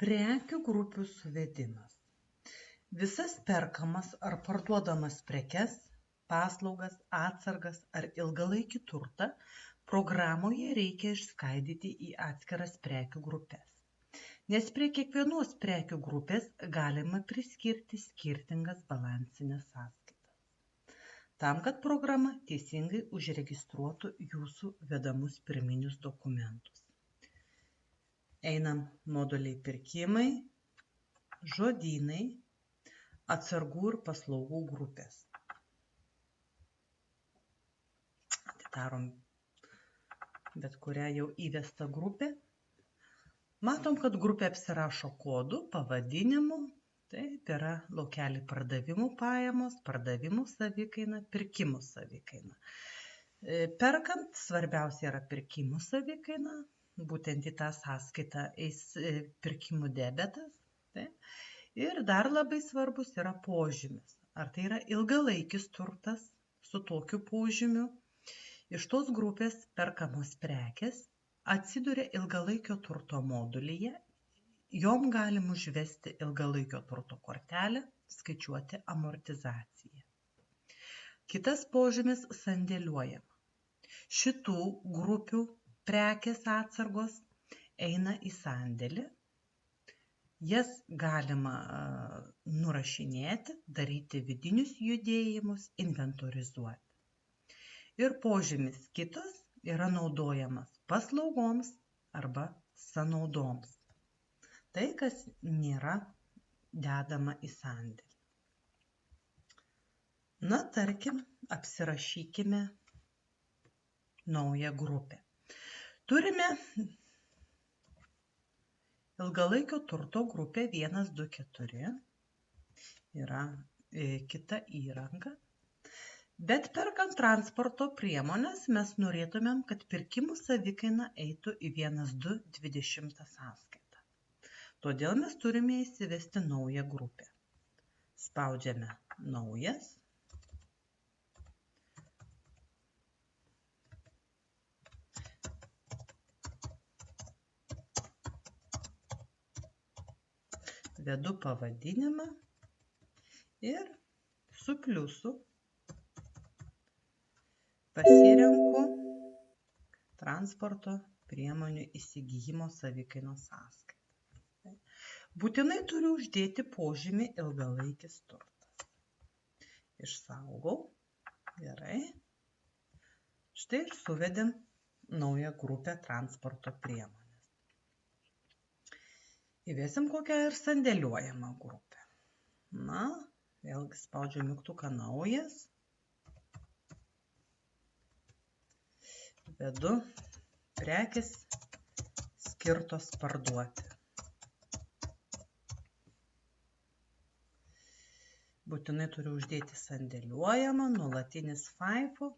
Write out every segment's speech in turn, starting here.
Prekių grupių suvedimas. Visas perkamas ar parduodamas prekes, paslaugas, atsargas ar ilgalaikį turtą programoje reikia išskaidyti į atskiras prekių grupės. Nes prie kiekvienos prekių grupės galima priskirti skirtingas balansinės sąskaitas. Tam, kad programa teisingai užregistruotų jūsų vedamus pirminius dokumentus. Einam moduliai pirkimai, žodynai, atsargų ir paslaugų grupės. Atidarom bet kurią jau įvestą grupę. Matom, kad grupė apsirašo kodų, pavadinimu. Taip, yra laukeliai pardavimų pajamos, pardavimų savikaina, pirkimų savikaina. Perkant svarbiausia yra pirkimų savikaina. Būtent į tą sąskaitą eis pirkimų debetas. Taip. Ir dar labai svarbus yra požymis. Ar tai yra ilgalaikis turtas su tokiu požymiu. Iš tos grupės perkamos prekės atsiduria ilgalaikio turto modulyje. Jom galim užvesti ilgalaikio turto kortelę, skaičiuoti amortizaciją. Kitas požymis sandėliuojama. Šitų grupių prekės atsargos eina į sandėlį. Jas galima nurašinėti, daryti vidinius judėjimus, inventorizuoti. Ir požymis kitas yra naudojamas paslaugoms arba sąnaudoms. Tai, kas nėra dedama į sandėlį. Na, tarkim, apsirašykime naują grupę. Turime ilgalaikio turto grupė 1, 2, 4. Yra kita įranga. Bet perkant transporto priemonės mes norėtumėm, kad pirkimų savikaina eitų į 1, 2, 20 sąskaitą. Todėl mes turime įsivesti naują grupę. Spaudžiame naujas. Vedu pavadinimą ir su pliusu pasirenku transporto priemonių įsigijimo savikainos sąskaitą. Būtinai turiu uždėti požymį ilgalaikis turtas. Išsaugau. Gerai. Štai ir suvedėm naują grupę transporto priemonės. Įvesim kokią ir sandėliuojamą grupę. Na, vėlgi spaudžiu mygtuką naujas. Vedu prekės skirtos parduoti. Būtinai turiu uždėti sandėliuojamą, nuolatinis FIFO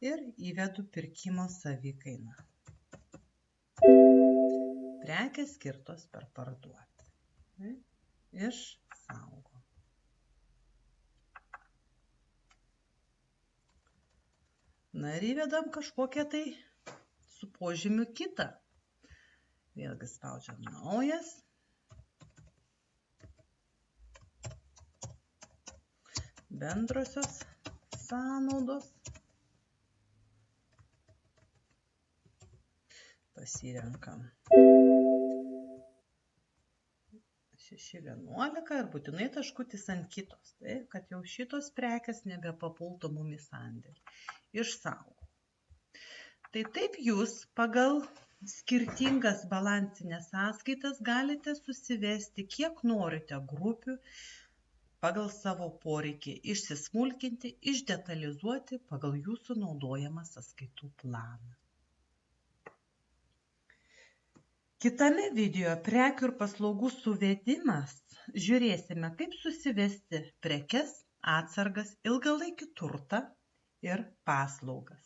ir įvedu pirkimo savikainą. Prekės skirtos per parduoti. Išsaugo. Na ir įvedam kažkokią tai su požymiu kitą. Vėlgi spaudžiam naujas. Bendrosios sąnaudos. Pasirenkam 611 ir būtinai taškutis ant kitos, tai kad jau šitos prekės nebepapultų mum į sandėlį. Išsaugo. Tai taip jūs pagal skirtingas balansinės sąskaitas galite susivesti, kiek norite grupių, pagal savo poreikį išsismulkinti, išdetalizuoti pagal jūsų naudojamą sąskaitų planą. Kitame video prekių ir paslaugų suvedimas žiūrėsime, kaip susivesti prekes, atsargas, ilgalaikį turtą ir paslaugas.